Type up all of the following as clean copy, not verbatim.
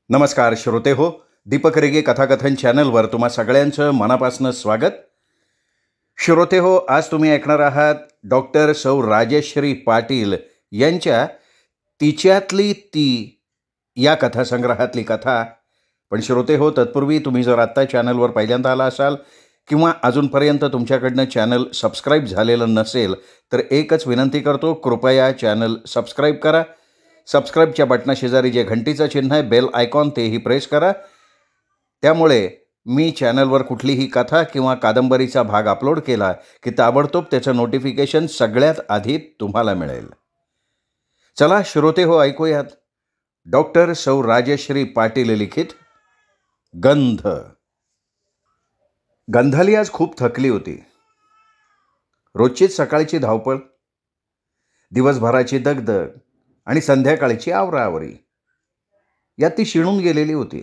नमस्कार श्रोते हो, दीपक रेगे कथाकथन चॅनलवर तुम्हा सगळ्यांचं मनापासून स्वागत. श्रोते हो, आज तुम्ही ऐकणार आहात डॉक्टर सौ राजश्री पाटील यांच्या तिच्यातली ती या कथासंग्रहातली कथा. पण श्रोते हो, तत्पूर्वी तुम्ही जर आत्ता चॅनलवर पहिल्यांदा आला असाल किंवा अजूनपर्यंत तुमच्याकडनं चॅनल सबस्क्राईब झालेलं नसेल तर एकच विनंती करतो, कृपया चॅनल सबस्क्राईब करा. सबस्क्राईबच्या बटनाशेजारी जे घंटीचं चिन्ह आहे, बेल आयकॉन, तेही प्रेस करा. त्यामुळे मी चॅनलवर कुठलीही कथा किंवा कादंबरीचा भाग अपलोड केला की ताबडतोब त्याचं नोटिफिकेशन सगळ्यात आधी तुम्हाला मिळेल. चला श्रोते हो, ऐकूयात डॉक्टर सौ राजश्री पाटील लिखित गंध. गंधाली आज खूप थकली होती. रोजचीच सकाळची धावपळ, दिवसभराची दगदग आणि संध्याकाळची आवराआवरी यात ती शिणून गेलेली होती.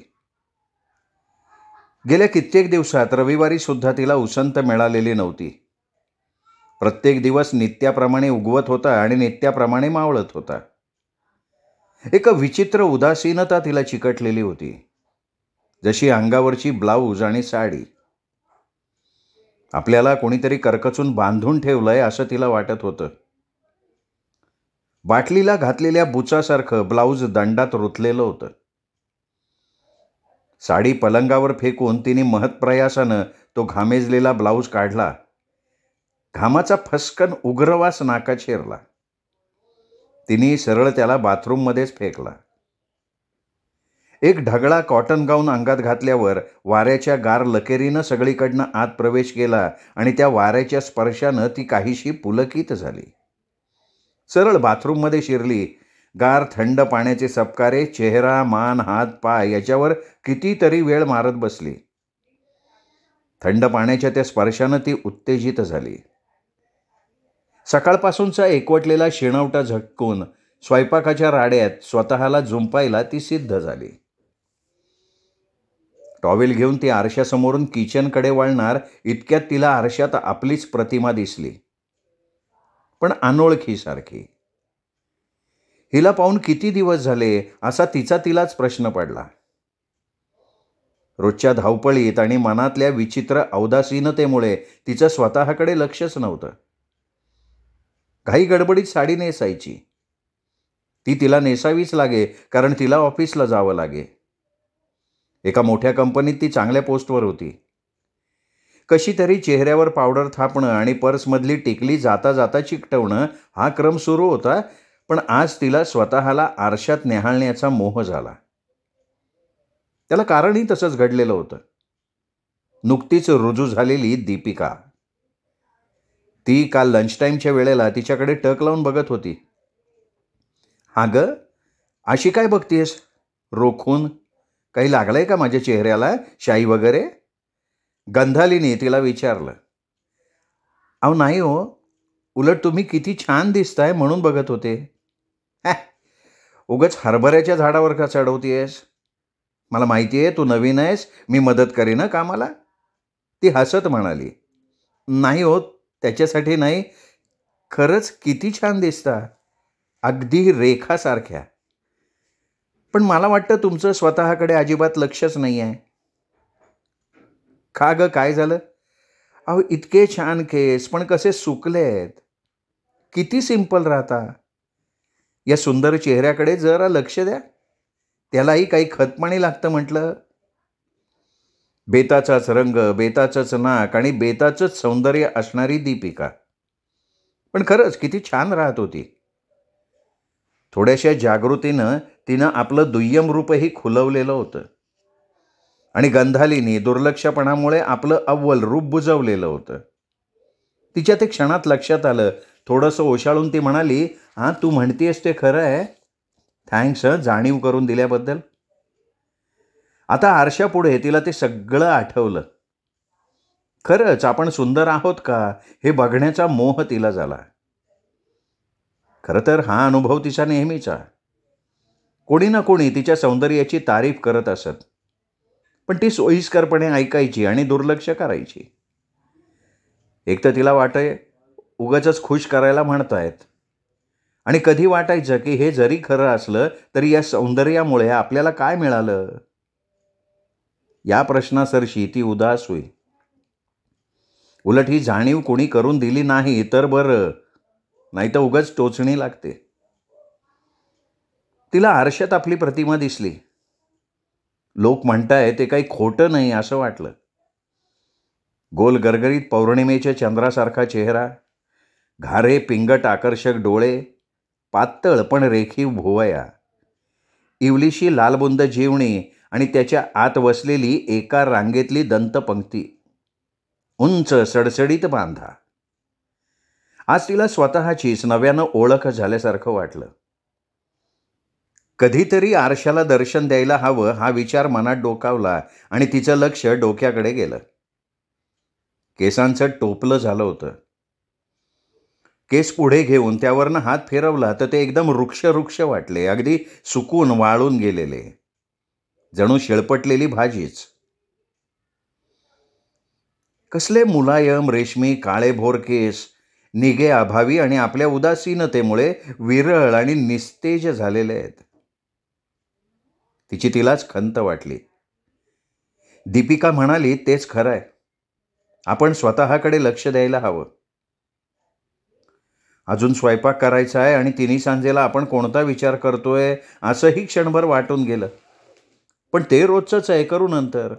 गेल्या कित्येक दिवसात रविवारी सुद्धा तिला उसंत मिळालेली नव्हती. प्रत्येक दिवस नित्याप्रमाणे उगवत होता आणि नित्याप्रमाणे मावळत होता. एक विचित्र उदासीनता तिला चिकटलेली होती, जशी अंगावरची ब्लाऊज आणि साडी. आपल्याला कोणीतरी करकचून बांधून ठेवलंय असं तिला वाटत होतं. बाटलीला घातलेल्या बुचासारखं ब्लाऊज दंडात रुतलेलं होतं. साडी पलंगावर फेकून तिने महत्प्रयासानं तो घामेजलेला ब्लाऊज काढला. घामाचा फसकन उग्रवास नाकात शिरला. तिने सरळ त्याला बाथरूममध्येच फेकला. एक ढगळा कॉटन गाऊन अंगात घातल्यावर वाऱ्याच्या गार लकेरीनं सगळीकडनं आत प्रवेश केला आणि त्या वाऱ्याच्या स्पर्शानं ती काहीशी पुलकित झाली. सरळ बाथरूममध्ये शिरली. गार थंड पाण्याचे सपकारे चेहरा, मान, हात, पाय याच्यावर कितीतरी वेळ मारत बसली. थंड पाण्याच्या त्या स्पर्शानं ती उत्तेजित झाली. सकाळपासूनचा एकवटलेला शिणवटा झटकून स्वयंपाकाच्या राड्यात स्वतःला जुंपायला ती सिद्ध झाली. टॉवेल घेऊन ती आरशासमोरून किचनकडे वळणार इतक्यात तिला आरशात आपलीच प्रतिमा दिसली, पण अनोळखीसारखी. हिला पाहून किती दिवस झाले असा तिलाच प्रश्न पडला. रोजच्या धावपळीत आणि मनातल्या विचित्र औदासीनतेमुळे तिचं स्वतःकडे लक्षच नव्हतं. घाई गडबडीत साडी नेसायची. ती तिला नेसावीच लागे, कारण तिला ऑफिसला जावं लागे. एका मोठ्या कंपनीत ती चांगल्या पोस्टवर होती. कशी तरी चेहऱ्यावर पावडर थापणं आणि पर्समधली टिकली जाता जाता चिकटवणं हा क्रम सुरू होता. पण आज तिला स्वतःला आरशात न्याहाळण्याचा मोह झाला. त्याला कारणही तसंच घडलेलं होतं. नुकतीच रुजू झालेली दीपिका. ती काल लंचटाईमच्या वेळेला तिच्याकडे टक लावून बघत होती. हा ग, अशी काय बघतीयस रोखून? काही लागलंय का माझ्या चेहऱ्याला, शाई वगैरे? गंधालीने तिला विचारलं. अहो नाही हो, उलट तुम्ही किती छान दिसताय म्हणून बघत होते. उगाच हरभऱ्याच्या झाडावर का चढवतीयस? मला माहिती आहे तू नवीन आहेस, मी मदत करीन ना कामाला. ती हसत म्हणाली. नाही हो, त्याच्यासाठी नाही, खरंच किती छान दिसता, अगदी रेखासारख्या. पण मला वाटतं तुमचं स्वतःकडे अजिबात लक्षच नाही आहे. का ग, काय झालं? अहो इतके छान केस, पण कसे सुकलेत. किती सिंपल राहता. या सुंदर चेहऱ्याकडे जरा लक्ष द्या. त्यालाही काही खतपाणी लागतं म्हटलं. बेताचाच रंग, बेताचंच नाक आणि बेताचंच सौंदर्य असणारी दीपिका. पण खरंच किती छान राहत होती. थोड्याशा जागृतीनं तिनं आपलं दुय्यम रूपही खुलवलेलं होतं आणि गंधालीने दुर्लक्षपणामुळे आपलं अव्वल रूप बुजवलेलं होतं. तिच्या ते क्षणात लक्षात आलं. थोडंसं ओशाळून ती म्हणाली, हां तू म्हणतेस ते खरं आहे. थँक्स जाणीव करून दिल्याबद्दल. आता आरशापुढे तिला ते सगळं आठवलं. खरंच आपण सुंदर आहोत का हे बघण्याचा मोह तिला झाला. खरं तर हा अनुभव तिचा नेहमीचा. कोणी ना कोणी तिच्या सौंदर्याची तारीफ करत असत, पण ती सोयीस्करपणे ऐकायची आणि दुर्लक्ष करायची. एक तर तिला वाटे उगाचच खुश करायला म्हणतायत, आणि कधी वाटायचं की हे जरी खरं असलं तरी या सौंदर्यामुळे आपल्याला काय मिळालं. या प्रश्नासरशी ती उदास होई. उलट ही जाणीव कोणी करून दिली नाही तर बरं, नाही तर उगाच टोचणी लागते. तिला आरशात आपली प्रतिमा दिसली. लोक म्हणताय ते काही खोटं नाही असं वाटलं. गोल गरगरीत पौर्णिमेच्या चंद्रासारखा चेहरा, घारे पिंगट आकर्षक डोळे, पातळ पण रेखीव भुवया, इवलीशी लालबुंद जीवणी आणि त्याच्या आत वसलेली एका रांगेतली दंतपंक्ती, उंच सडसडीत बांधा. आज तिला स्वतःचीच नव्यानं ओळख झाल्यासारखं वाटलं. कधीतरी आरशाला दर्शन द्यायला हवं हा विचार मनात डोकावला आणि तिचं लक्ष डोक्याकडे गेलं. केसांचं टोपलं झालं होतं. केस पुढे घेऊन त्यावरनं हात फिरवला तर ते एकदम वृक्ष वाटले, अगदी सुकून वाळून गेलेले, जणू शिळपटलेली भाजीच. कसले मुलायम रेशमी काळेभोर केस, निगे अभावी आणि आपल्या उदासीनतेमुळे विरळ आणि निस्तेज झालेले आहेत. तिची तिलाच खंत वाटली. दीपिका म्हणाली तेच खरं आहे, आपण स्वतःकडे लक्ष द्यायला हवं. अजून स्वयंपाक करायचा आहे आणि तिन्ही सांजेला आपण कोणता विचार करतोय असंही क्षणभर वाटून गेलं. पण ते रोजचंच आहे, करू नंतर.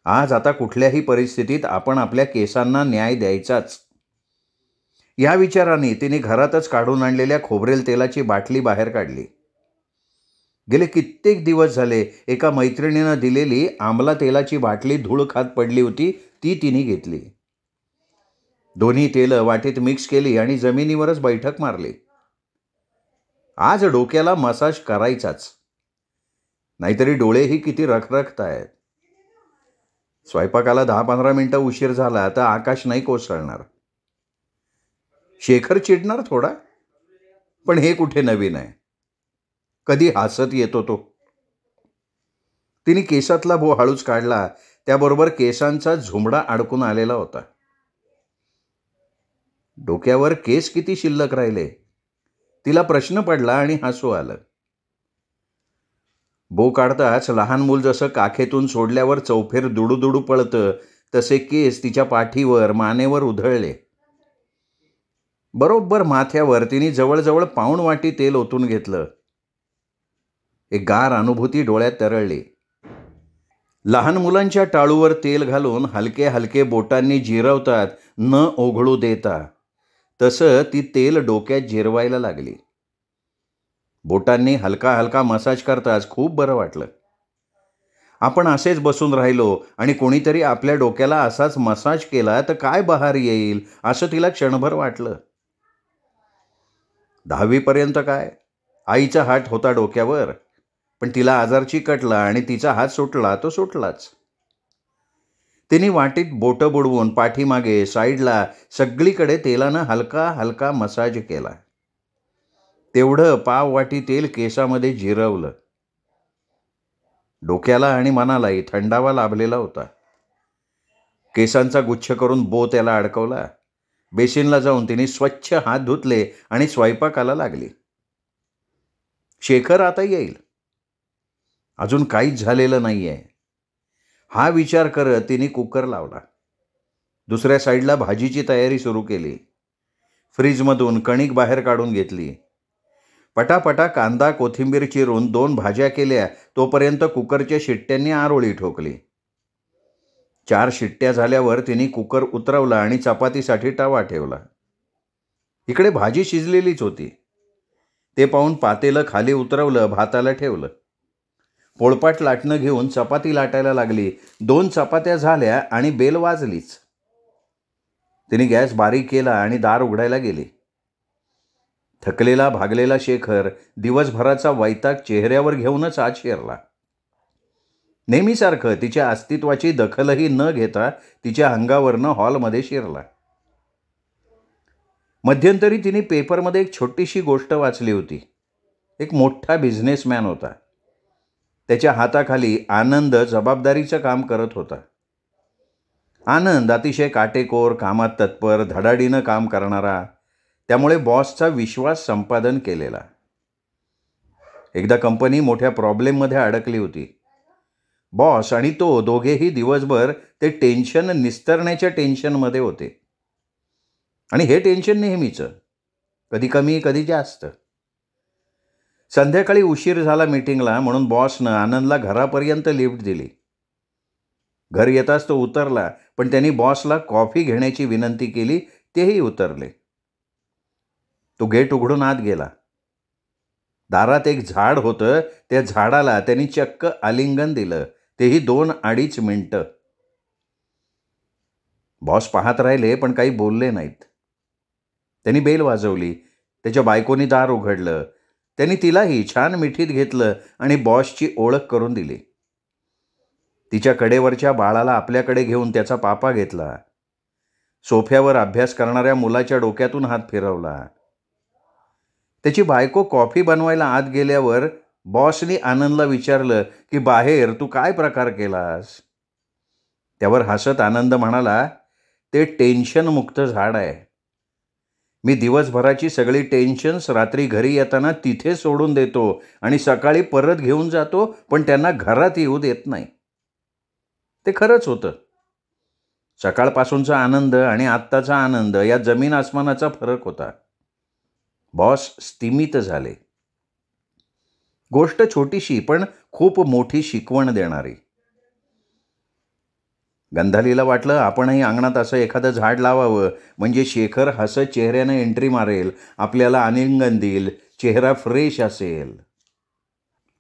आज आता कुठल्याही परिस्थितीत आपण आपल्या केसांना न्याय द्यायचाच. या विचाराने तिने घरातच काढून आणलेल्या खोबरेल तेलाची बाटली बाहेर काढली. गेले कित्येक दिवस झाले एका मैत्रिणीनं दिलेली आंबला तेलाची बाटली धूळ खात पडली होती, ती तिने घेतली. दोन्ही तेलं वाटीत मिक्स केली आणि जमिनीवरच बैठक मारली. आज डोक्याला मसाज करायचाच, नाहीतरी डोळेही किती रखरखतायत. स्वयंपाकाला 10-15 मिनिटं उशीर झाला तर आकाश नाही कोसळणार. शेखर चिडणार थोडा, पण हे कुठे नवीन आहे. कधी हसत येतो तो. तिने केसातला भो हळूच काढला, त्याबरोबर केसांचा झुमडा अडकून आलेला होता. डोक्यावर केस किती शिल्लक राहिले, तिला प्रश्न पडला आणि हसू आलं. बो काढताच लहान मूल जसं काखेतून सोडल्यावर चौफेर दुडू पळतं तसे केस तिच्या पाठीवर मानेवर उधळले. बरोबर माथ्यावर तिने जवळजवळ पाऊण वाटी तेल ओतून घेतलं. एक गार अनुभूती डोळ्यात तरळली. लहान मुलांच्या टाळूवर तेल घालून हलके हलके बोटांनी जिरवतात न ओघळू देता, तसं ती तेल डोक्यात जिरवायला लागली. बोटांनी हलका हलका मसाज करताच खूप बरं वाटलं. आपण असेच बसून राहिलो आणि कोणीतरी आपल्या डोक्याला असाच मसाज केला तर काय बहार येईल असं तिला क्षणभर वाटलं. 10वी काय आईचा हात होता डोक्यावर, पण तिला आजार चिकटला आणि तिचा हात सुटला तो सुटलाच. तिने वाटीत बोटं बुडवून पाठीमागे साईडला सगळीकडे तेलानं हलका हलका मसाज केला. तेवढं पाव वाटी तेल केसामध्ये जिरवलं. डोक्याला आणि मनालाही थंडावा लाभलेला होता. केसांचा गुच्छ करून बो त्याला अडकवला. बेसिनला जाऊन तिने स्वच्छ हात धुतले आणि स्वयंपाकाला लागली. शेखर आता येईल, अजून काहीच झालेलं नाहीये हा विचार करत तिने कुकर लावला. दुसऱ्या साईडला भाजीची तयारी सुरू केली. फ्रीजमधून कणिक बाहेर काढून घेतली. पटापटा कांदा कोथिंबीर चिरून 2 भाज्या केल्या, तोपर्यंत कुकरच्या शिट्ट्यांनी आरोळी ठोकली. 4 शिट्ट्या झाल्यावर तिने कुकर उतरवला आणि चपातीसाठी तवा ठेवला. इकडे भाजी शिजलेलीच होती. ते पाहून पातेलं खाली उतरवलं, भाताला ठेवलं. पोळपाट लाटणं घेऊन चपाती लाटायला लागली. 2 चपात्या झाल्या आणि बेल वाजलीच. तिने गॅस बारीक केला आणि दार उघडायला गेली. थकलेला भागलेला शेखर दिवसभराचा वैताग चेहऱ्यावर घेऊनच आत शिरला. नेहमीसारखं तिच्या अस्तित्वाची दखलही न घेता तिच्या अंगावरनं हॉलमध्ये शिरला. मध्यंतरी तिने पेपरमध्ये एक छोटीशी गोष्ट वाचली होती. एक मोठा बिझनेसमॅन होता. त्याच्या हाताखाली आनंद जबाबदारीचं काम करत होता. आनंद अतिशय काटेकोर, कामात तत्पर, धडाडीनं काम करणारा. त्यामुळे बॉसचा विश्वास संपादन केलेला. एकदा कंपनी मोठ्या प्रॉब्लेममध्ये अडकली होती. बॉस आणि तो दोघेही दिवसभर ते टेन्शन निस्तरण्याच्या टेन्शनमध्ये होते. आणि हे टेन्शन नेहमीचं, कधी कमी कधी जास्त. संध्याकाळी उशीर झाला मीटिंगला म्हणून बॉसनं आनंदला घरापर्यंत लिफ्ट दिली. घर येताच तो उतरला, पण त्यांनी बॉसला कॉफी घेण्याची विनंती केली. तेही उतरले. तो गेट उघडून आत गेला. दारात एक झाड होतं. त्या झाडाला त्यांनी चक्क आलिंगन दिलं, तेही 2-2.5 मिनिटं. बॉस पाहत राहिले पण काही बोलले नाहीत. त्यांनी बेल वाजवली. त्याच्या बायकोनी दार उघडलं. त्यांनी तिलाही छान मिठीत घेतलं आणि बॉसची ओळख करून दिली. तिच्या कडेवरच्या बाळाला आपल्याकडे घेऊन त्याचा पापा घेतला. सोफ्यावर अभ्यास करणाऱ्या मुलाच्या डोक्यातून हात फिरवला. त्याची बायको कॉफी बनवायला आत गेल्यावर बॉसनी आनंदला विचारलं की बाहेर तू काय प्रकार केलास. त्यावर हसत आनंद म्हणाला, ते टेन्शनमुक्त झाड आहे. मी दिवसभराची सगळी टेन्शन्स रात्री घरी येताना तिथे सोडून देतो आणि सकाळी परत घेऊन जातो, पण त्यांना घरात येऊ देत नाही. ते खरंच होतं. सकाळपासूनचा आनंद आणि आत्ताचा आनंद या जमीन आसमानाचा फरक होता. बॉस स्तिमित झाले. गोष्ट छोटीशी पण खूप मोठी शिकवण देणारी. गंधालीला वाटलं आपणही अंगणात असं एखादं झाड लावावं, म्हणजे शेखर हसत चेहऱ्यानं एंट्री मारेल, आपल्याला आलिंगन देईल, चेहरा फ्रेश असेल.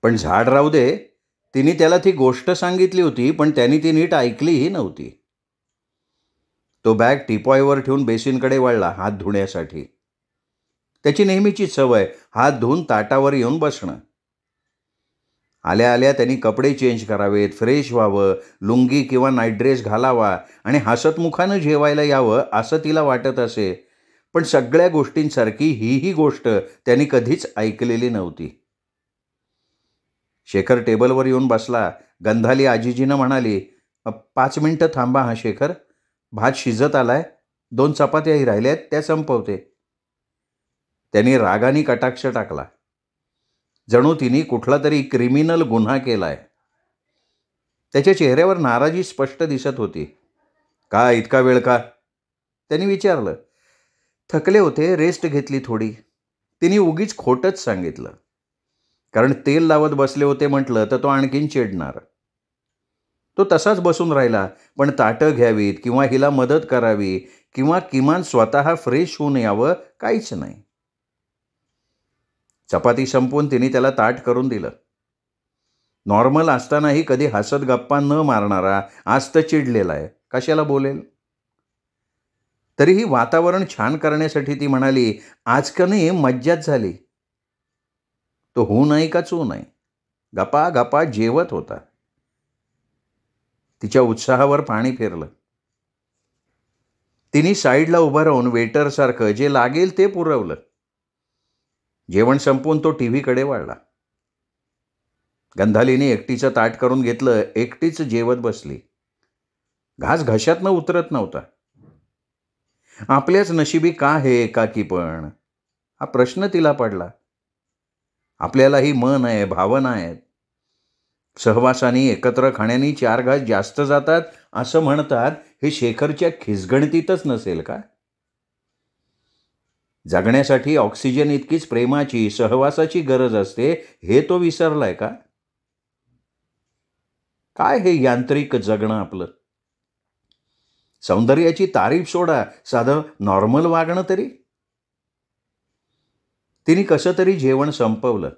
पण झाड राहू दे, तिने त्याला ती गोष्ट सांगितली होती, पण त्यांनी ती नीट ऐकलीही नव्हती. तो बॅग टिपॉयवर ठेवून बेसिनकडे वळला हात धुण्यासाठी. त्याची नेहमीची सवय हात धुवून ताटावर येऊन बसणं. आल्या आल्या त्यांनी कपडे चेंज करावेत, फ्रेश व्हावं, लुंगी किंवा नाईट ड्रेस घालावा आणि हसतमुखानं जेवायला यावं असं तिला वाटत असे. पण सगळ्या गोष्टींसारखी ही गोष्ट त्यांनी कधीच ऐकलेली नव्हती. शेखर टेबलवर येऊन बसला. गंधाली आजीजीनं म्हणाली, 5 मिनिटं थांबा हा शेखर, भात शिजत आलाय, 2 चपात्याही राहिल्यात, त्या संपवते. त्यांनी रागाने कटाक्ष टाकला. जणू तिने कुठला तरी क्रिमिनल गुन्हा केलाय. त्याच्या चेहऱ्यावर नाराजी स्पष्ट दिसत होती. का इतका वेळ का? त्यांनी विचारलं. थकले होते, रेस्ट घेतली थोडी. तिने उगीच खोटंच सांगितलं, कारण तेल लावत बसले होते म्हटलं तर तो आणखीन चिडणार. तो तसाच बसून राहिला, पण ताटं घ्यावीत किंवा हिला मदत करावी किंवा किमान स्वतः फ्रेश होऊन यावं, काहीच नाही. चपाती संपवून तिने त्याला ताट करून दिलं. नॉर्मल असतानाही कधी हसत गप्पा न मारणारा आज तर चिडलेला आहे, कशाला बोलेल. तरीही वातावरण छान करण्यासाठी ती म्हणाली, आज का नाही मज्जाच झाली. तो हो नाही का चू नाही, गप्पा गप्पा जेवत होता. तिच्या उत्साहावर पाणी फिरलं. तिने साईडला उभं राहून वेटरसारखं जे लागेल ते पुरवलं. जेवण संपवून तो टीव्हीकडे वळला. गंधालीने एकटीचं ताट करून घेतलं, एकटीच जेवत बसली. घास घशातनं उतरत नव्हता. आपल्याच नशिबी का हे एकाकी पण, हा प्रश्न तिला पडला. आपल्यालाही मन आहे, भावना आहेत. सहवासानी एकत्र खाण्यानी 4 घास जास्त जातात असं म्हणतात, हे शेखरच्या खिसगणतीतच नसेल का? जगण्यासाठी ऑक्सिजन इतकीच प्रेमाची, सहवासाची गरज असते, हे तो विसरलाय का? काय हे यांत्रिक जगणं आपलं? सौंदर्याची तारीफ सोडा, साधं नॉर्मल वागणं तरी. तिने कसं तरी जेवण संपवलं.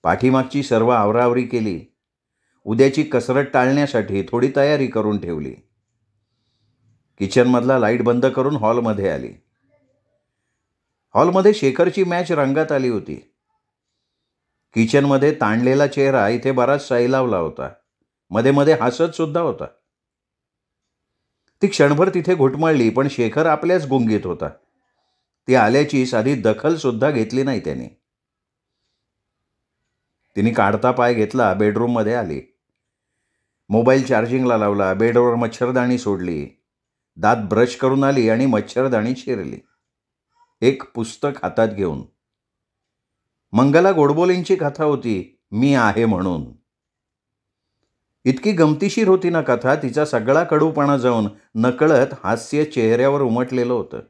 पाठीमागची सर्व आवरावरी केली. उद्याची कसरत टाळण्यासाठी थोडी तयारी करून ठेवली. किचनमधला लाईट बंद करून हॉलमध्ये आली. हॉलमध्ये शेखरची मॅच रंगात आली होती. किचनमध्ये ताणलेला चेहरा इथे बराच साईलावला होता. मध्ये मध्ये हसत सुद्धा होता. ती क्षणभर तिथे घुटमळली, पण शेखर आपल्याच गुंगीत होता. ती आल्याची साधी दखल सुद्धा घेतली नाही त्याने. तिने काढता पाय घेतला, बेडरूममध्ये आली. मोबाईल चार्जिंगला लावला, बेडवर मच्छरदाणी सोडली, दात ब्रश करून आली आणि मच्छरदाणी चिरली. एक पुस्तक हातात घेऊन. मंगला गोडबोलेंची कथा होती, मी आहे म्हणून. इतकी गमतीशीर होती ना कथा, तिचा सगळा कडूपणा जाऊन नकळत हास्य चेहऱ्यावर उमटलेलं होतं.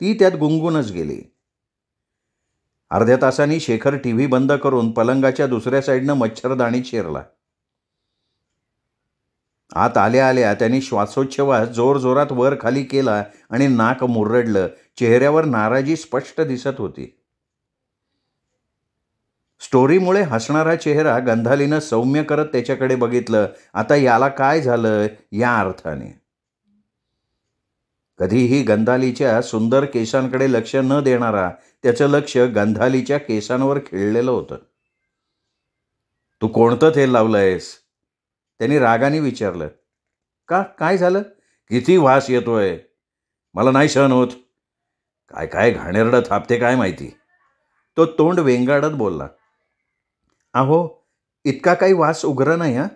ती त्यात गुंगूनच गेली. अर्ध्या तासांनी शेखर टीव्ही बंद करून पलंगाच्या दुसऱ्या साईडनं मच्छरदाणीत शिरला. आत आल्या आल्या त्यांनी श्वासोच्छवास जोरजोरात वर खाली केला आणि नाक मुरडलं. चेहऱ्यावर नाराजी स्पष्ट दिसत होती. स्टोरीमुळे हसणारा चेहरा गंधालीनं सौम्य करत त्याच्याकडे बघितलं. आता याला काय झालं या अर्थाने. कधीही गंधालीच्या सुंदर केसांकडे लक्ष न देणारा त्याचं लक्ष गंधालीच्या केसांवर खिळलेलं होतं. तू कोणतं तेल लावलंयस? त्यांनी रागाने विचारलं. का, काय झालं? किती वास येतोय, मला नाही सहन होत. काय काय घाणेरडं थापते काय माहिती. तो तोंड वेंगाडत बोलला. अहो, इतका काही वास उग्र नाही हा.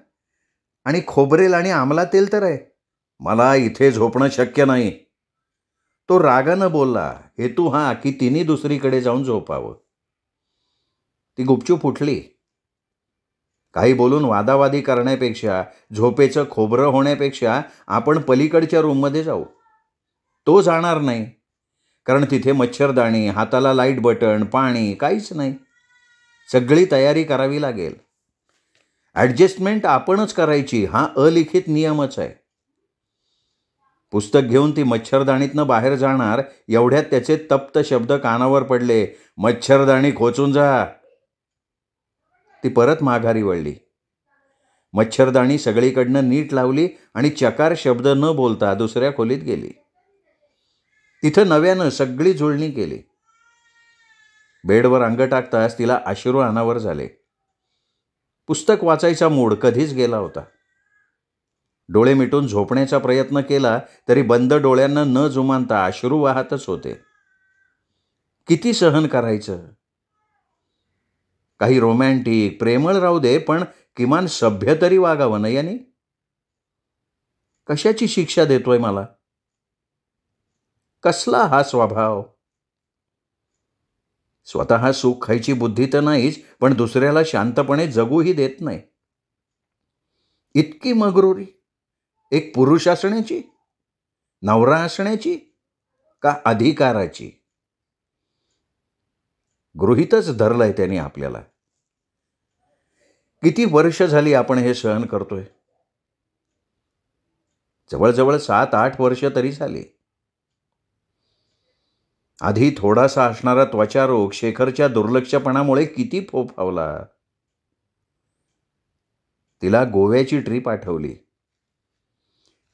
आणि खोबरेल आणि आमला तेल तर आहे. मला इथे झोपणं शक्य नाही. तो रागानं बोलला. हेतू हा की तिने दुसरीकडे जाऊन झोपावं. ती गुपचूप उठली. काही बोलून वादावादी करण्यापेक्षा, झोपेचं खोबरं होण्यापेक्षा आपण पलीकडच्या रूममध्ये जाऊ. तो जाणार नाही, कारण तिथे मच्छरदाणी, हाताला लाईट बटन, पाणी काहीच नाही. सगळी तयारी करावी लागेल. ॲडजस्टमेंट आपणच करायची, हा अलिखित नियमच आहे. पुस्तक घेऊन ती मच्छरदाणीतनं बाहेर जाणार एवढ्यात त्याचे तप्त शब्द कानावर पडले. मच्छरदाणी खोचून जा. ती परत माघारी वळली. मच्छरदाणी सगळीकडनं नीट लावली आणि चकार शब्द न बोलता दुसऱ्या खोलीत गेली. तिथं नव्यानं सगळी जुळणी केली. बेडवर अंग टाकताच तिला अश्रू अनावर झाले. पुस्तक वाचायचा मूड कधीच गेला होता. डोळे मिटून झोपण्याचा प्रयत्न केला तरी बंद डोळ्यांना न जुमानता अश्रू वाहतच होते. किती सहन करायचं? काही रोमॅन्टिक, प्रेमळ राहू दे, पण किमान सभ्य तरी वागावं ना याने. कशाची शिक्षा देतोय मला? कसला हा स्वभाव? स्वतः सुख खायची बुद्धी तर नाहीच, पण दुसऱ्याला शांतपणे जगूही देत नाही. इतकी मगरुरी एक पुरुष असण्याची, नवरा असण्याची, का अधिकाराची? गृहीतच धरलंय त्याने आपल्याला. किती वर्ष झाली आपण हे सहन करतोय? जवळजवळ 7-8 वर्ष तरी झाली. आधी थोडासा असणारा त्वचारोग शेखरच्या दुर्लक्षपणामुळे किती फोफावला. तिला गोव्याची ट्रीप आठवली.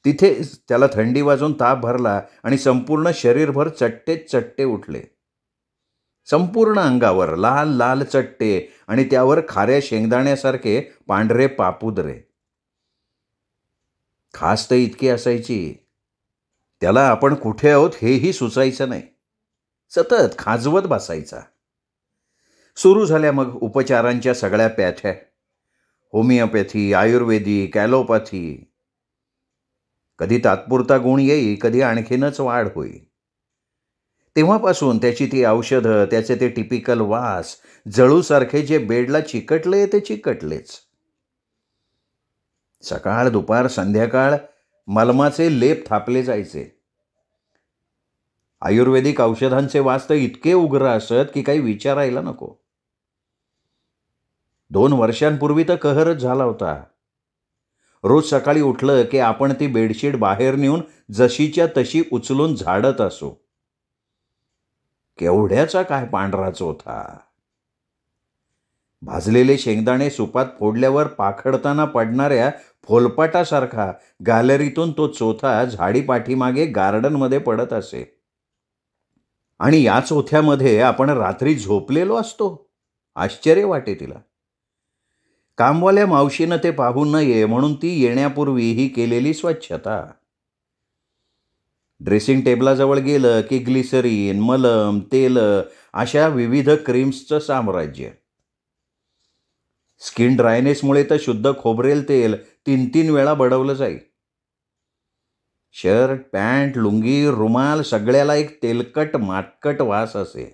तिथे त्याला थंडी वाजून ताप भरला आणि संपूर्ण शरीरभर चट्टेच चट्टे उठले. संपूर्ण अंगावर लाल लाल चट्टे आणि त्यावर खाऱ्या शेंगदाण्यासारखे पांढरे पापुद्रे. खास तर इतकी असायची, त्याला आपण कुठे आहोत हेही सुचायचं नाही. सतत खाजवत बसायचा. सुरू झाल्या मग उपचारांच्या सगळ्या पॅथ्या. होमिओपॅथी, आयुर्वेदिक, ॲलोपॅथी. कधी तात्पुरता गुण येई, कधी आणखीनच वाढ होई. तेव्हापासून त्याची ती औषधं, त्याचे ते टिपिकल वास, जळूसारखे जे बेडला चिकटले ते चिकटलेच. सकाळ दुपार संध्याकाळ मलमाचे लेप थापले जायचे. आयुर्वेदिक औषधांचे वास तर इतके उग्र असत की काही विचारायला नको. 2 वर्षांपूर्वी तर कहरच झाला होता. रोज सकाळी उठलं की आपण ती बेडशीट बाहेर नेऊन जशीच्या तशी उचलून झाडत असो. केवढ्याचा काय पांढरा चोथा. भाजलेले शेंगदाणे सुपात फोडल्यावर पाखडताना पडणाऱ्या फोलपाटासारखा गॅलरीतून तो चोथा झाडी पाठीमागे गार्डनमध्ये पडत असे. आणि या चोथ्यामध्ये आपण रात्री झोपलेलो असतो. आश्चर्य वाटे तिला. कामवाल्या मावशीनं ते पाहू नये म्हणून ती येण्यापूर्वी ही केलेली स्वच्छता. ड्रेसिंग टेबलाजवळ गेलं की ग्लिसरीन, मलम, तेल अशा विविध क्रीम्सचं साम्राज्य. स्किन ड्रायनेसमुळे तर शुद्ध खोबरेल तेल 3-3 वेळा बडवलं जाईल. शर्ट, पॅन्ट, लुंगी, रुमाल सगळ्याला एक तेलकट माटकट वास असे.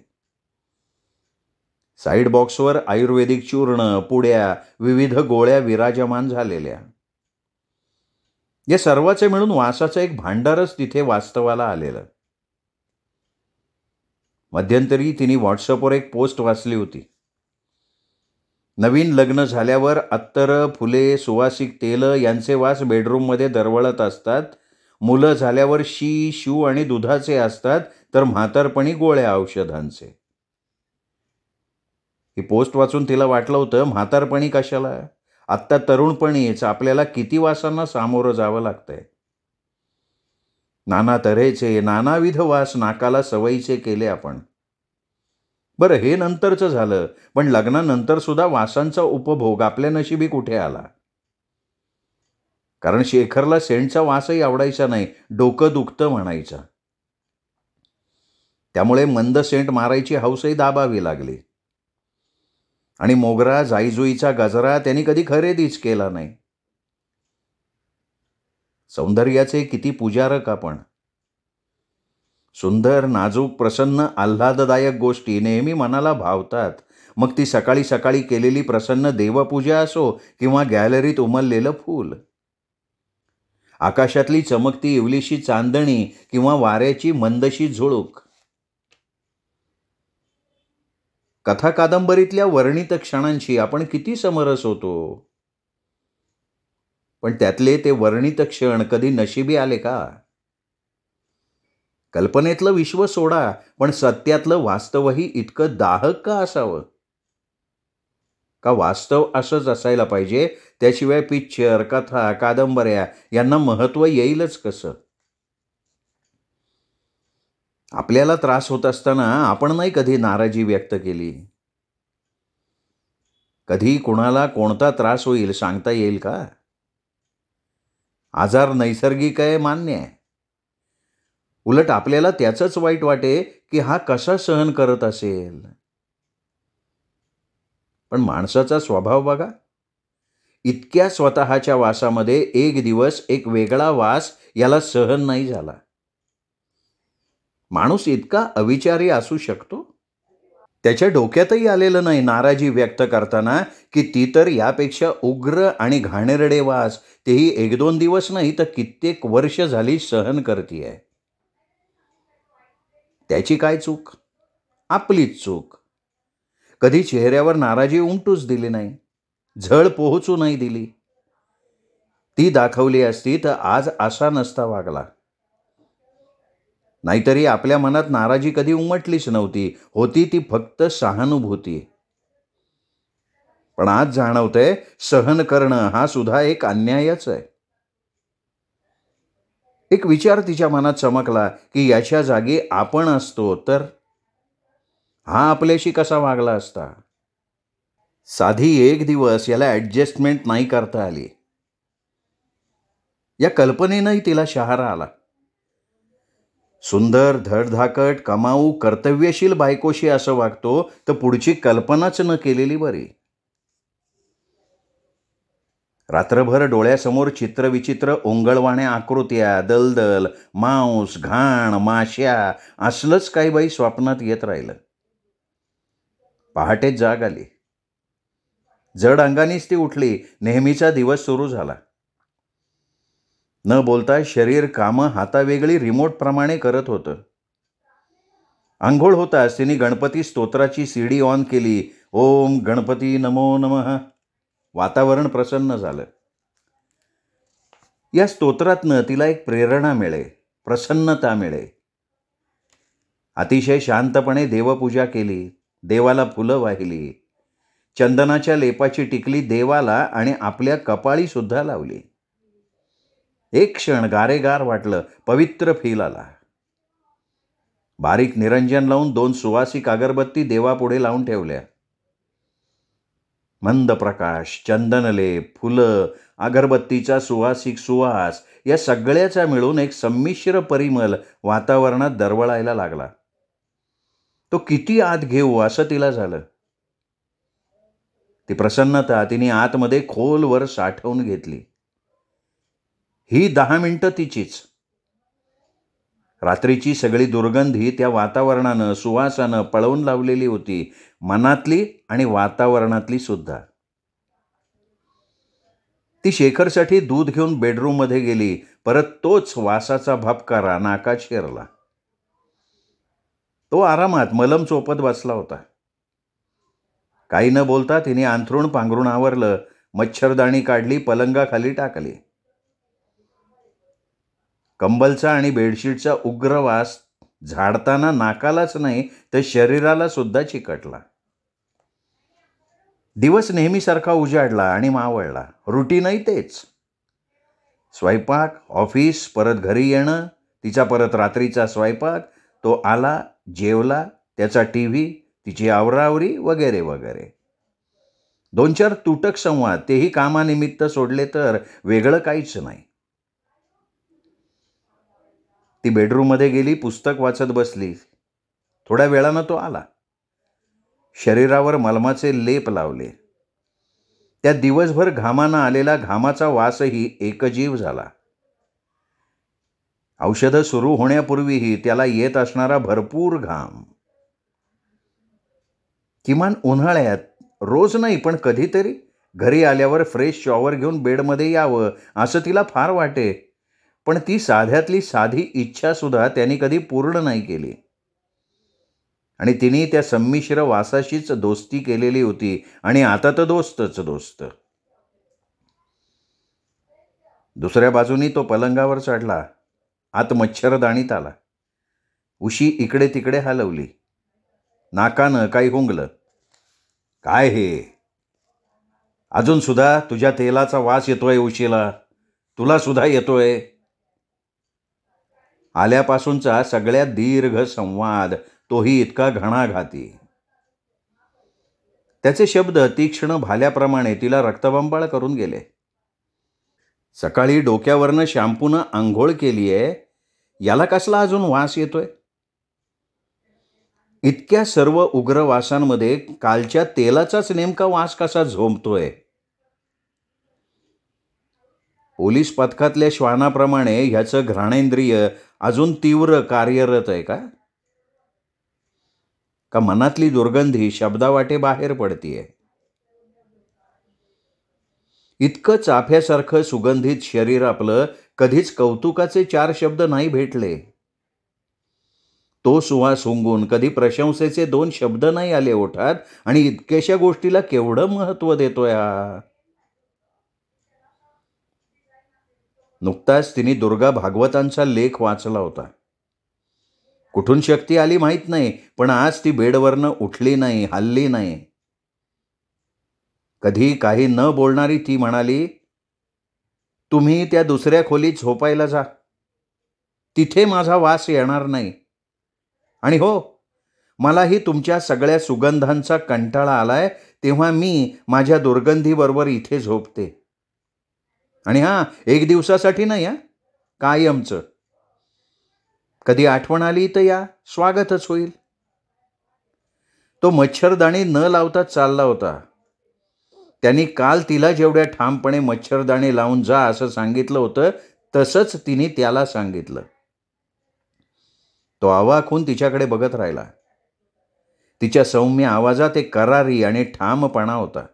साईड बॉक्सवर आयुर्वेदिक चूर्ण, पुड्या, विविध गोळ्या विराजमान झालेल्या. या सर्वाचे मिळून वासाचं एक भांडारच तिथे वास्तवाला आलेलं. मध्यंतरी तिने व्हॉट्सअपवर एक पोस्ट वाचली होती. नवीन लग्न झाल्यावर अत्तरं, फुले, सुवासिक तेलं यांचे वास बेडरूममध्ये दरवळत असतात. मुलं झाल्यावर शी, शू आणि दुधाचे असतात, तर म्हातारपणी गोळ्या औषधांचे. ही पोस्ट वाचून तिला वाटलं होतं, म्हातारपणी कशाला? आत्ता तरुणपणीच आपल्याला किती वासांना सामोरं जावं लागतंय. नाना तऱ्हेचे, नानाविध वास नाकाला सवयीचे केले आपण. बरं, हे नंतरचं झालं, पण लग्नानंतर सुद्धा वासांचा उपभोग आपल्या नशिबी कुठे आला? कारण शेखरला सेंटचा वासही आवडायचा नाही, डोकं दुखतं म्हणायचा. त्यामुळे मंद सेंट मारायची हौसही दाबावी लागली. आणि मोगरा, जाईजुईचा गजरा त्यांनी कधी खरेदीच केला नाही. सौंदर्याचे किती पुजारक आपण. सुंदर, नाजूक, प्रसन्न, आल्हाददायक गोष्टी नेहमी मनाला भावतात. मग ती सकाळी सकाळी केलेली प्रसन्न देवपूजा असो किंवा गॅलरीत उमललेलं फूल, आकाशातली चमकती इवलीशी चांदणी किंवा वाऱ्याची मंदशी झुळूक. कथा कादंबरीतल्या वर्णित क्षणांशी आपण किती समरस होतो, पण त्यातले ते वर्णित क्षण कधी नशिबी आले का? कल्पनेतलं विश्व सोडा, पण सत्यातलं वास्तवही इतकं दाहक का असावं? का वास्तव असंच असायला पाहिजे, त्याशिवाय पिक्चर, कथा, कादंबऱ्या यांना महत्त्व येईलच कसं? आपल्याला त्रास होत असताना आपण नाही कधी नाराजी व्यक्त केली. कधी कुणाला कोणता त्रास होईल सांगता येईल का? आजार नैसर्गिक आहे, मान्य आहे. उलट आपल्याला त्याचंच वाईट वाटे की हा कसा सहन करत असेल. पण माणसाचा स्वभाव बघा, इतक्या स्वतःच्या वासामध्ये एक दिवस एक वेगळा वास याला सहन नाही झाला. माणूस इतका अविचारी असू शकतो? त्याच्या डोक्यातही आलेलं नाही नाराजी व्यक्त करताना की ती तर यापेक्षा उग्र आणि घाणेरडे वास तेही 1-2 दिवस नाही तर कित्येक वर्ष झाली सहन करतीये. त्याची काय चूक? आपलीच चूक. कधी चेहऱ्यावर नाराजी उमटूच दिली नाही, झळ पोहोचू नाही दिली. ती दाखवली असती तर आज असा नसता वागला. नाहीतरी आपल्या मनात नाराजी कधी उमटलीच नव्हती, होती ती फक्त सहानुभूती. पण आज जाणवतंय, सहन करणं हा सुद्धा एक अन्यायच आहे. एक विचार तिच्या मनात चमकला की याच्या जागी आपण असतो तर हा आपल्याशी कसा वागला असता. साधी एक दिवस याला ॲडजस्टमेंट नाही करता आली. या कल्पनेनंही तिला शहारा आला. सुंदर, धडधाकट, कमाऊ, कर्तव्यशील बायकोशी असं वागतो तर पुढची कल्पनाच न केलेली बरी. रात्रभर डोळ्यासमोर चित्रविचित्र ओंगळवाण्या आकृत्या, दलदल, मांस, घाण, माश्या असलंच काही बाई स्वप्नात येत राहिलं. पहाटेच जाग आली. जड अंगानेच ती उठली. नेहमीचा दिवस सुरू झाला. न बोलता शरीर कामं हातावेगळी रिमोटप्रमाणे करत होतं. आंघोळ होताच तिने गणपती स्तोत्राची सीडी ऑन केली. ओम गणपती नमो नमः. वातावरण प्रसन्न झालं. या स्तोत्रातनं तिला एक प्रेरणा मिळे, प्रसन्नता मिळे. अतिशय शांतपणे देवपूजा केली. देवाला फुलं वाहिली. चंदनाच्या लेपाची टिकली देवाला आणि आपल्या कपाळी सुद्धा लावली. एक क्षण गारेगार वाटलं, पवित्र फील आला. बारीक निरंजन लावून 2 सुवासिक अगरबत्ती देवापुढे लावून ठेवल्या. मंद प्रकाश, चंदनलेप, फुलं, अगरबत्तीचा सुवासिक सुवास या सगळ्याचा मिळून एक संमिश्र परिमल वातावरणात दरवळायला लागला. तो किती आत घेऊ असं तिला झालं. ती प्रसन्नता तिने आतमध्ये खोलवर साठवून घेतली. ही 10 मिनिटं तिचीच. रात्रीची सगळी दुर्गंधी त्या वातावरणानं, सुवासानं पळवून लावलेली होती, मनातली आणि वातावरणातली सुद्धा. ती शेखरसाठी दूध घेऊन बेडरूममध्ये गेली. परत तोच वासाचा भपकारा नाकात शिरला. तो आरामात मलम चोपत बसला होता. काही न बोलता तिने अंथरूण पांघरून आवरलं, मच्छरदाणी काढली, पलंगाखाली टाकली. कंबलचा आणि बेडशीटचा उग्र वास झाडताना नाकालाच नाही तर शरीराला सुद्धा चिकटला. दिवस नेहमीसारखा उजाडला आणि मावळला. रुटीनही तेच. स्वयंपाक, ऑफिस, परत घरी येणं, तिचा परत रात्रीचा स्वयंपाक, तो आला, जेवला, त्याचा TV, तिची आवरावरी वगैरे वगैरे. 2-4 तुटक संवाद, तेही कामानिमित्त सोडले तर, वेगळं काहीच नाही. ती बेडरूममध्ये गेली, पुस्तक वाचत बसली. थोड्या वेळानं तो आला. शरीरावर मलमाचे लेप लावले. त्या दिवसभर घामानं आलेला घामाचा वासही एकजीव झाला. औषधं सुरू होण्यापूर्वीही त्याला येत असणारा भरपूर घाम. किमान उन्हाळ्यात रोज नाही पण कधीतरी घरी आल्यावर फ्रेश शॉवर घेऊन बेडमध्ये यावं असं तिला फार वाटे. पण ती साध्यातली साधी इच्छासुद्धा त्यांनी कधी पूर्ण नाही केली. आणि तिने त्या संमिश्र वासाशीच दोस्ती केलेली होती आणि आता तर दोस्तच दोस्त. दुसऱ्या बाजूनी तो पलंगावर चढला. आत मच्छरदाणीत आला. उशी इकडे तिकडे हलवली. नाकानं काही हुंगलं. काय हे? अजून सुद्धा तुझ्या तेलाचा वास येतोय उशीला. तुला सुद्धा येतोय. आल्यापासूनचा सगळ्यात दीर्घ संवाद, तोही इतका घणाघाती. त्याचे शब्द तीक्ष्ण भाल्याप्रमाणे तिला रक्तबंबाळ करून गेले. सकाळी डोक्यावरनं शॅम्पूनं आंघोळ केलीये, याला कसला अजून वास येतोय? इतक्या सर्व उग्र वासांमध्ये कालच्या तेलाचाच नेमका वास कसा झोंबतोय? पोलीस पथकातल्या श्वानाप्रमाणे ह्याचं घ्राणेंद्रिय अजून तीव्र कार्यरत आहे का? का मनातली दुर्गंधी शब्दावाटे बाहेर पडतीये? इतकं चाफ्यासारखं सुगंधित शरीर आपलं कधीच कौतुकाचे 4 शब्द नाही भेटले. तो सुवास हुंगून कधी प्रशंसेचे 2 शब्द नाही आले ओठात आणि इतक्याशा गोष्टीला केवढं महत्त्व देतोय हा. नुकताच तिने दुर्गा भागवतांचा लेख वाचला होता. कुठून शक्ती आली माहीत नाही, पण आज ती बेडवरनं उठली नाही, हलली नाही. कधी काही न बोलणारी ती म्हणाली, तुम्ही त्या दुसऱ्या खोलीत झोपायला जा. तिथे माझा वास येणार नाही. आणि हो, मलाही तुमच्या सगळ्या सुगंधांचा कंटाळा आलाय, तेव्हा मी माझ्या दुर्गंधीबरोबर इथे झोपते. आणि हां, 1 दिवसासाठी नाही हां, कायमचं. कधी आठवण आली तर या, स्वागतच होईल. तो मच्छरदाणी न लावता चालला होता. त्यांनी काल तिला जेवढ्या ठामपणे मच्छरदाणी लावून जा असं सांगितलं होतं, तसंच तिने त्याला सांगितलं. तो अवाक होऊन तिच्याकडे बघत राहिला. तिच्या सौम्य आवाजात एक करारी आणि ठामपणा होता.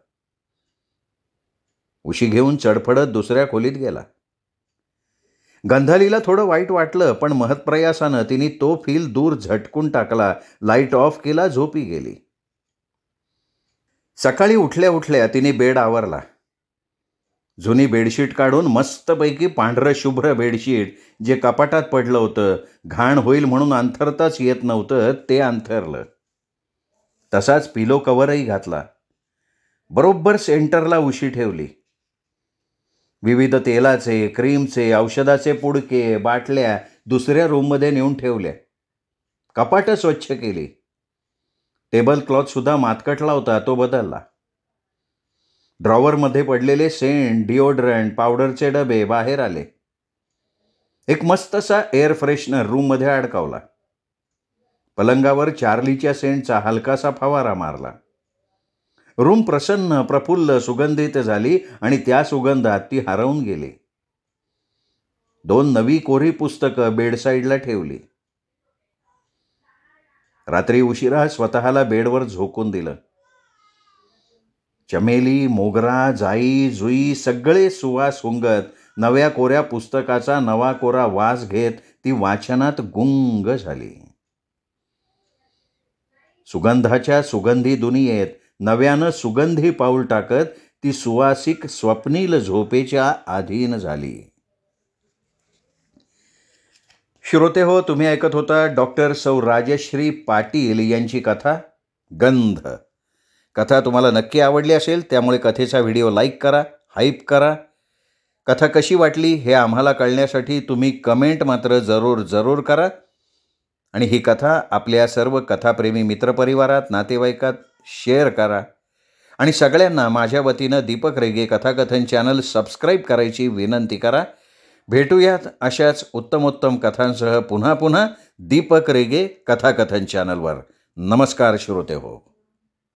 उशी घेऊन चढफडत दुसऱ्या खोलीत गेला. गंधालीला थोडं वाईट वाटलं, पण महत्प्रयासानं तिने तो फील दूर झटकून टाकला. लाईट ऑफ केला, झोपी गेली. सकाळी उठल्या उठल्या तिने बेड आवरला. जुनी बेडशीट काढून मस्तपैकी पांढरं शुभ्र बेडशीट जे कपाटात पडलं होतं, घाण होईल म्हणून अंथरताच येत नव्हतं, ते अंथरलं. तसाच पिलो कव्हरही घातला. बरोबर सेंटरला उशी ठेवली. विविध तेलाचे, क्रीमचे, औषधाचे पुडके, बाटल्या दुसऱ्या रूममध्ये नेऊन ठेवल्या. कपाटं स्वच्छ केली. टेबल क्लॉथसुद्धा मातकटला होता, तो बदलला. ड्रॉवरमध्ये पडलेले सेंट, डिओड्रंट, पावडरचे डबे बाहेर आले. एक मस्तसा एअर फ्रेशनर रूममध्ये अडकावला. पलंगावर चार्लीच्या सेंटचा हलकासा फवारा मारला. रूम प्रसन्न, प्रफुल्ल, सुगंधित झाली आणि त्या सुगंधात ती हरवून गेली. 2 नवी कोरी पुस्तकं बेडसाईडला ठेवली. रात्री उशिरा स्वतःला बेडवर झोकून दिलं. चमेली, मोगरा, जाई, जुई सगळे सुवास हुंगत नव्या कोऱ्या पुस्तकाचा नवा कोरा वास घेत ती वाचनात गुंग झाली. सुगंधाच्या सुगंधी दुनियेत नव्यानं सुगंधी पाऊल टाकत ती सुवासिक स्वप्नील झोपेच्या अधीन झाली. श्रोते हो, तुम्ही ऐकत होता डॉक्टर सौ राजश्री पाटील यांची कथा गंध. कथा तुम्हाला नक्की आवडली असेल, त्यामुळे कथेचा व्हिडिओ लाईक करा, हाईप करा. कथा कशी वाटली हे आम्हाला कळण्यासाठी तुम्ही कमेंट मात्र जरूर करा. आणि ही कथा आपल्या सर्व कथाप्रेमी मित्रपरिवारात, नातेवाईकात शेअर करा. आणि सगळ्यांना माझ्या वतीनं दीपक रेगे कथाकथन चॅनल सबस्क्राईब करायची विनंती करा. भेटूयात अशाच उत्तमोत्तम कथांसह पुन्हा दीपक रेगे कथाकथन चॅनलवर. नमस्कार श्रोते हो.